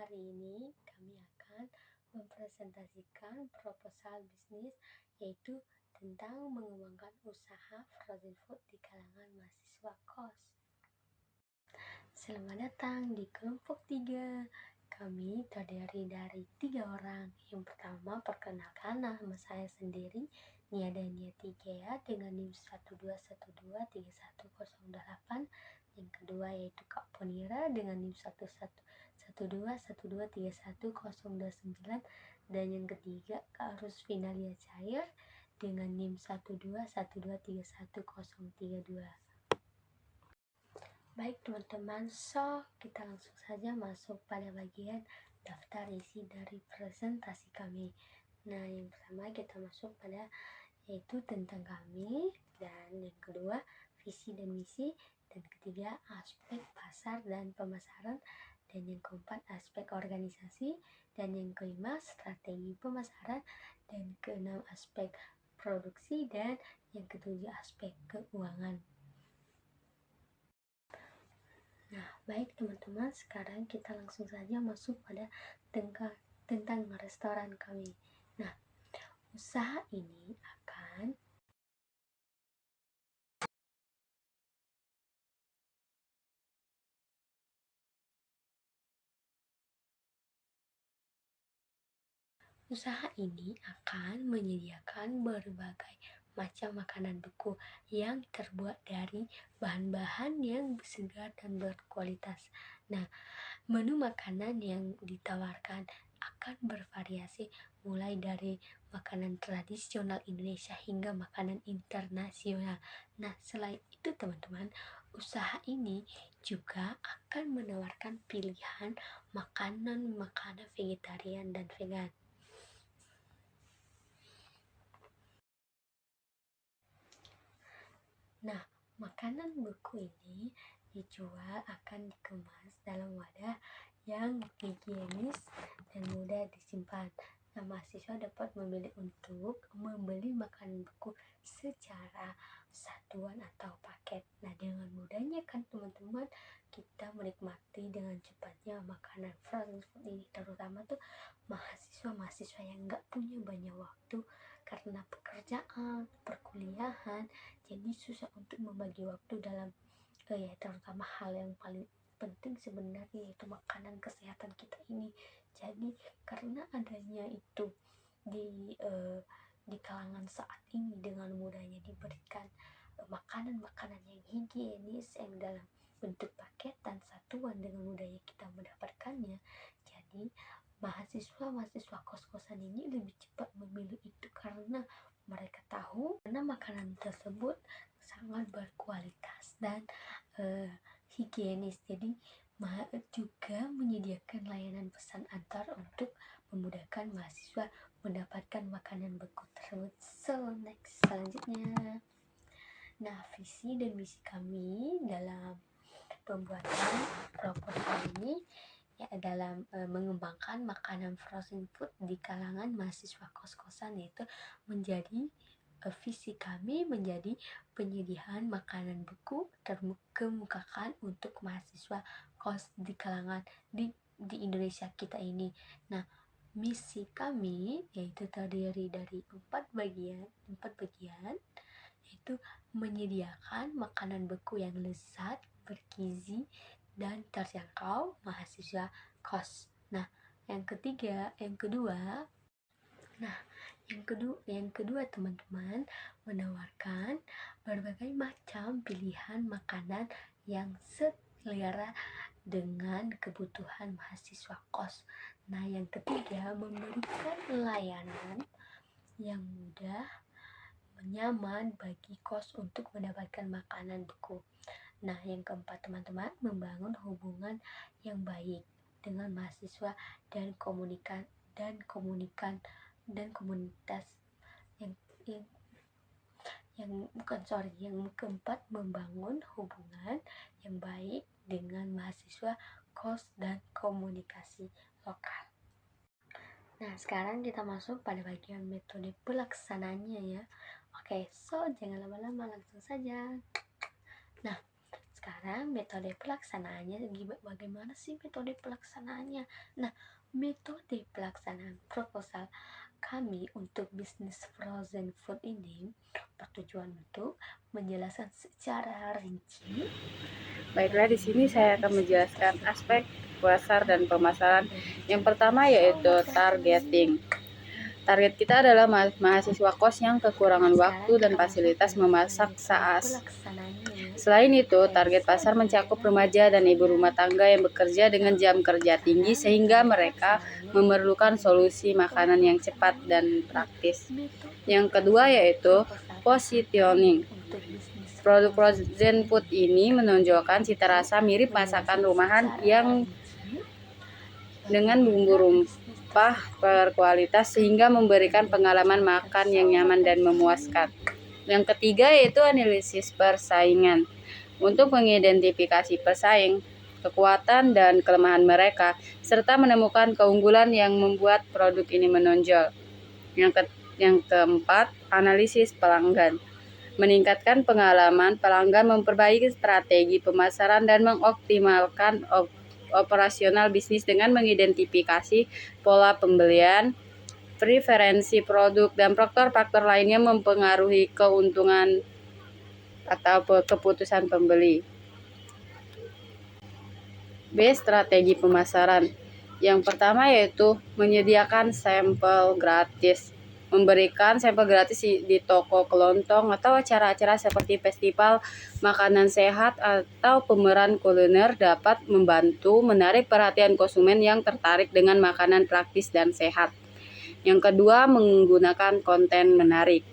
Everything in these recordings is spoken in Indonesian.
Hari ini kami akan mempresentasikan proposal bisnis, yaitu tentang mengembangkan usaha frozen food di kalangan mahasiswa kos. Selamat datang di kelompok 3. Kami terdiri dari 3 orang. Yang pertama, perkenalkan nama saya sendiri, Nia Dania dengan NIM 121231008. Yang kedua yaitu Kak Ponira dengan NIM 1211212311029. Dan yang ketiga Kak Rusvinalia Cair dengan NIM 121231032. Baik teman-teman, kita langsung saja masuk pada bagian daftar isi dari presentasi kami. Nah, yang pertama kita masuk pada yaitu tentang kami, dan yang kedua visi dan misi, dan ketiga aspek pasar dan pemasaran, dan yang keempat aspek organisasi, dan yang kelima strategi pemasaran, dan keenam aspek produksi, dan yang ketujuh aspek keuangan. Nah, baik teman-teman, sekarang kita langsung saja masuk pada tentang restoran kami. Nah, usaha ini akan menyediakan berbagai macam makanan beku yang terbuat dari bahan-bahan yang segar dan berkualitas. Nah, menu makanan yang ditawarkan akan bervariasi mulai dari makanan tradisional Indonesia hingga makanan internasional. Nah, selain itu teman-teman, usaha ini juga akan menawarkan pilihan makanan vegetarian dan vegan. Nah, makanan beku ini dijual akan dikemas dalam wadah yang higienis dan mudah disimpan. Nah, mahasiswa dapat memilih untuk membeli makanan beku secara satuan atau paket. Nah, dengan mudahnya kan teman-teman, kita menikmati dengan cepatnya makanan frozen food ini, terutama tuh mahasiswa yang nggak punya banyak waktu karena pekerjaan, perkuliahan, jadi susah untuk membagi waktu dalam terutama hal yang paling penting sebenarnya yaitu makanan kesehatan kita ini. Jadi karena adanya itu di kalangan saat ini dengan mudahnya diberikan makanan-makanan yang higienis yang dalam bentuk paket dan satuan, dengan mudahnya kita mendapatkannya. Jadi mahasiswa kos-kosan ini lebih cepat memilih itu karena mereka tahu karena makanan tersebut sangat berkualitas dan higienis. Jadi juga menyediakan layanan pesan antar untuk memudahkan mahasiswa mendapatkan makanan beku tersebut. Selanjutnya, nah, visi dan misi kami dalam pembuatan proposal ini dalam mengembangkan makanan frozen food di kalangan mahasiswa kos-kosan, yaitu menjadi visi kami menjadi penyediaan makanan beku terkemukakan untuk mahasiswa kos di kalangan di Indonesia kita ini. Nah, misi kami yaitu terdiri dari 4 bagian, yaitu menyediakan makanan beku yang lezat, bergizi, dan terjangkau mahasiswa kos. Nah, yang kedua teman-teman, menawarkan berbagai macam pilihan makanan yang selera dengan kebutuhan mahasiswa kos. Nah, yang ketiga, memberikan layanan yang mudah, nyaman bagi kos untuk mendapatkan makanan beku. Nah, yang keempat teman-teman, membangun hubungan yang baik dengan mahasiswa dan komunitas yang keempat, membangun hubungan yang baik dengan mahasiswa kos dan komunikasi lokal. Nah, sekarang kita masuk pada bagian metode pelaksananya ya. Oke, jangan lama-lama, langsung saja. Nah, sekarang metode pelaksanaannya bagaimana sih metode pelaksanaannya? Nah, metode pelaksanaan proposal kami untuk bisnis frozen food ini bertujuan untuk menjelaskan secara rinci. Baiklah, di sini saya akan menjelaskan aspek pasar dan pemasaran. Yang pertama yaitu targeting. Target kita adalah mahasiswa kos yang kekurangan waktu dan fasilitas memasak saat. Selain itu, target pasar mencakup remaja dan ibu rumah tangga yang bekerja dengan jam kerja tinggi sehingga mereka memerlukan solusi makanan yang cepat dan praktis. Yang kedua yaitu positioning. Produk frozen food ini menonjolkan cita rasa mirip masakan rumahan yang dengan bumbu rempah berkualitas sehingga memberikan pengalaman makan yang nyaman dan memuaskan. Yang ketiga yaitu analisis persaingan. Untuk mengidentifikasi pesaing, kekuatan dan kelemahan mereka, serta menemukan keunggulan yang membuat produk ini menonjol. Yang keempat, analisis pelanggan. Meningkatkan pengalaman pelanggan, memperbaiki strategi pemasaran, dan mengoptimalkan operasional bisnis dengan mengidentifikasi pola pembelian, preferensi produk, dan faktor-faktor lainnya mempengaruhi keuntungan atau keputusan pembeli. B. Strategi pemasaran. Yang pertama yaitu menyediakan sampel gratis. Memberikan sampel gratis di toko kelontong atau acara-acara seperti festival makanan sehat atau pameran kuliner dapat membantu menarik perhatian konsumen yang tertarik dengan makanan praktis dan sehat. Yang kedua, menggunakan konten menarik.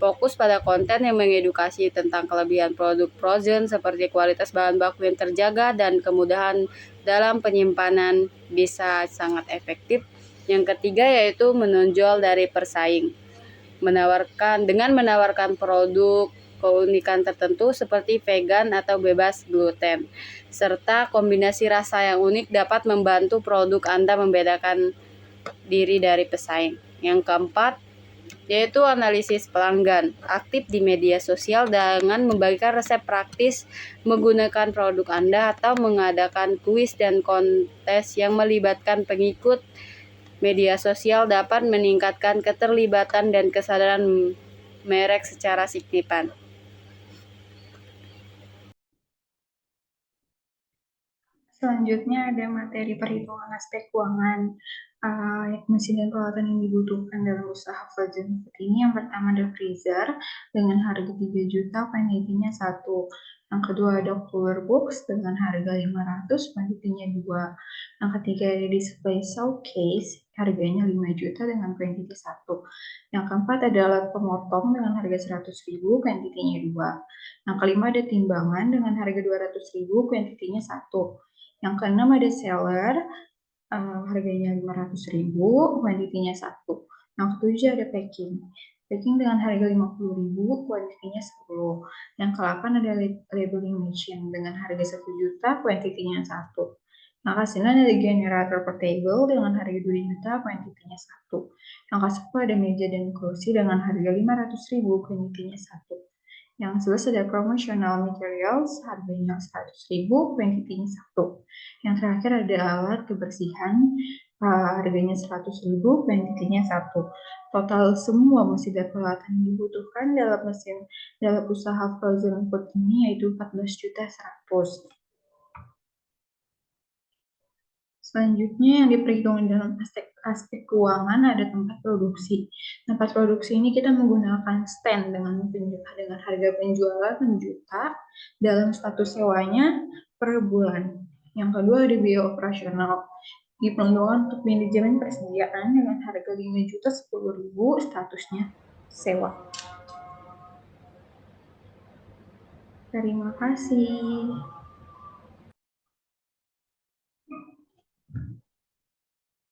Fokus pada konten yang mengedukasi tentang kelebihan produk frozen seperti kualitas bahan baku yang terjaga dan kemudahan dalam penyimpanan bisa sangat efektif. Yang ketiga yaitu menonjol dari persaing. Dengan menawarkan produk keunikan tertentu seperti vegan atau bebas gluten, serta kombinasi rasa yang unik dapat membantu produk Anda membedakan diri dari pesaing. Yang keempat yaitu analisis pelanggan. Aktif di media sosial dengan membagikan resep praktis menggunakan produk Anda atau mengadakan kuis dan kontes yang melibatkan pengikut. Media sosial dapat meningkatkan keterlibatan dan kesadaran merek secara signifikan. Selanjutnya ada materi perhitungan aspek keuangan, mesin dan peralatan yang dibutuhkan dalam usaha frozen food ini. Yang pertama ada freezer dengan harga 3 juta, kuantitinya 1. Yang kedua ada cooler box dengan harga 500, kuantitinya 2. Yang ketiga ada display showcase, harganya 5 juta dengan kuantiti 1. Yang keempat ada alat pemotong dengan harga 100.000, kuantitinya 2. Yang kelima ada timbangan dengan harga 200.000, kuantitinya 1. Yang keenam ada seller, harganya 500.000, kuantitinya 1. Yang ketujuh ada packing. Packing dengan harga 50.000, kuantitinya 10. Yang ke-8 ada labeling machine dengan harga 1 juta, kuantitinya 1. Yang ke-9 ada generator portable dengan harga 2 juta, kuantitinya 1. Yang ke-10 ada meja dan kursi dengan harga 500.000, kuantitinya 1. Yang ke-11 ada promotional materials, harganya 100.000, kuantitinya 1. Yang terakhir ada alat kebersihan, harganya 100.000, kuantitinya 1. Total semua mesin dan peralatan yang dibutuhkan dalam usaha frozen food ini yaitu 14.100.000. Selanjutnya yang diperhitungkan dalam aspek keuangan ada tempat produksi. Tempat produksi ini kita menggunakan stand dengan harga penjualan 6 juta dalam status sewanya per bulan. Yang kedua ada biaya operasional. Diperlukan untuk manajemen persediaan dengan harga 5 juta 10.000, statusnya sewa. Terima kasih.